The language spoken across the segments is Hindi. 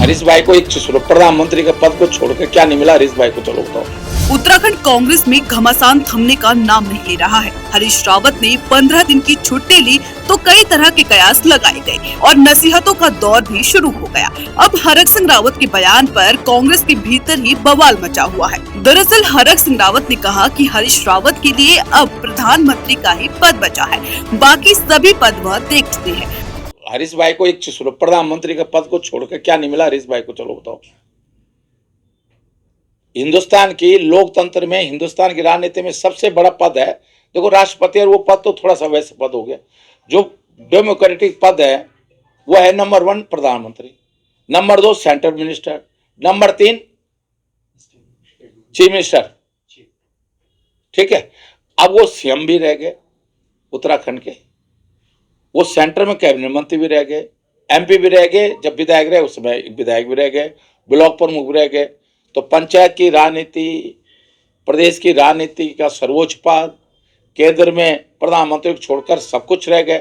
हरीश भाई को एक प्रधानमंत्री के पद को छोड़कर क्या नहीं मिला हरीश भाई को, चलो बताओ। उत्तराखंड कांग्रेस में घमासान थमने का नाम नहीं ले रहा है। हरीश रावत ने 15 दिन की छुट्टी ली तो कई तरह के कयास लगाए गए और नसीहतों का दौर भी शुरू हो गया। अब हरक सिंह रावत के बयान पर कांग्रेस के भीतर ही बवाल मचा हुआ है। दरअसल हरक सिंह रावत ने कहा कि हरीश रावत के लिए अब प्रधानमंत्री का ही पद बचा है, बाकी सभी पद वह देख चुके हैं। हरीश भाई को एक प्रधानमंत्री के पद को छोड़कर क्या नहीं मिला हरीश भाई को, चलो बताओ। हिंदुस्तान की लोकतंत्र में, हिंदुस्तान की राजनीति में सबसे बड़ा पद है, देखो राष्ट्रपति, और वो पद तो थोड़ा सा वैसे पद हो गया। जो डेमोक्रेटिक पद है वो है नंबर 1 प्रधानमंत्री, number 2 central minister, number 3 chief minister, ठीक है। अब वो सीएम भी रह गए उत्तराखंड के, वो सेंटर में कैबिनेट मंत्री भी रह गए, एमपी भी रह गए, जब विधायक रहे उस समय विधायक भी रह गए, ब्लॉक प्रमुख भी रह गए। तो पंचायत की राजनीति, प्रदेश की राजनीति का सर्वोच्च पद, केंद्र में प्रधानमंत्री को छोड़कर सब कुछ रह गए।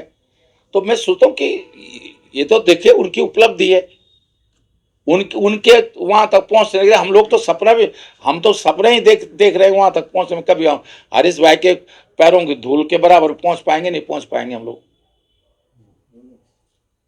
तो मैं सोचता हूँ कि ये तो देखिए उनकी उपलब्धि है, उनके वहां तक पहुंचने के लिए हम लोग तो हम तो सपने ही देख रहे हैं वहां तक पहुंचने में। कभी हम हरीश भाई के पैरों की धूल के बराबर पहुंच पाएंगे? नहीं पहुंच पाएंगे हम लोग।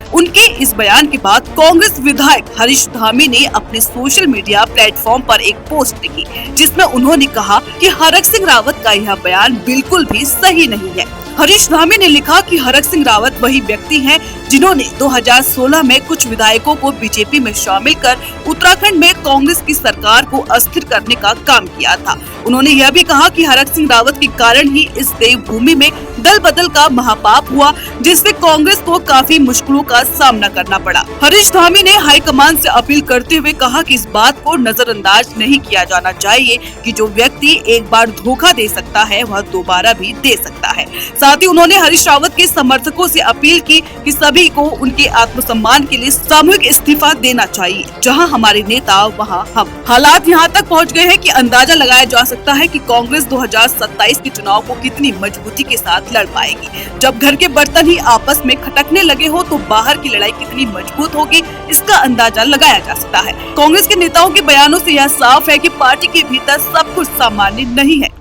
उनके इस बयान के बाद कांग्रेस विधायक हरीश धामी ने अपने सोशल मीडिया प्लेटफॉर्म पर एक पोस्ट लिखी, जिसमें उन्होंने कहा कि हरक सिंह रावत का यह बयान बिल्कुल भी सही नहीं है। हरीश धामी ने लिखा कि हरक सिंह रावत वही व्यक्ति हैं जिन्होंने 2016 में कुछ विधायकों को बीजेपी में शामिल कर उत्तराखंड में कांग्रेस की सरकार को अस्थिर करने का काम किया था। उन्होंने यह भी कहा कि हरक सिंह रावत के कारण ही इस देवभूमि में दल बदल का महापाप हुआ, जिससे कांग्रेस को काफी मुश्किलों का सामना करना पड़ा। हरीश धामी ने हाईकमान से अपील करते हुए कहा कि इस बात को नजरअंदाज नहीं किया जाना चाहिए कि जो व्यक्ति एक बार धोखा दे सकता है वह दोबारा भी दे सकता है। साथ ही उन्होंने हरीश रावत के समर्थकों से अपील की कि सभी को उनके आत्मसम्मान के लिए सामूहिक इस्तीफा देना चाहिए। जहां हमारे नेता वहां हम। हालात यहां तक पहुंच गए हैं कि अंदाजा लगाया जा सकता है कि कांग्रेस 2027 के चुनाव को कितनी मजबूती के साथ लड़ पाएगी। जब घर के बर्तन ही आपस में खटकने लगे हो तो बाहर की लड़ाई कितनी मजबूत होगी, इसका अंदाजा लगाया जा सकता है। कांग्रेस के नेताओं के बयानों से यह साफ है कि पार्टी के भीतर सब कुछ सामान्य नहीं है।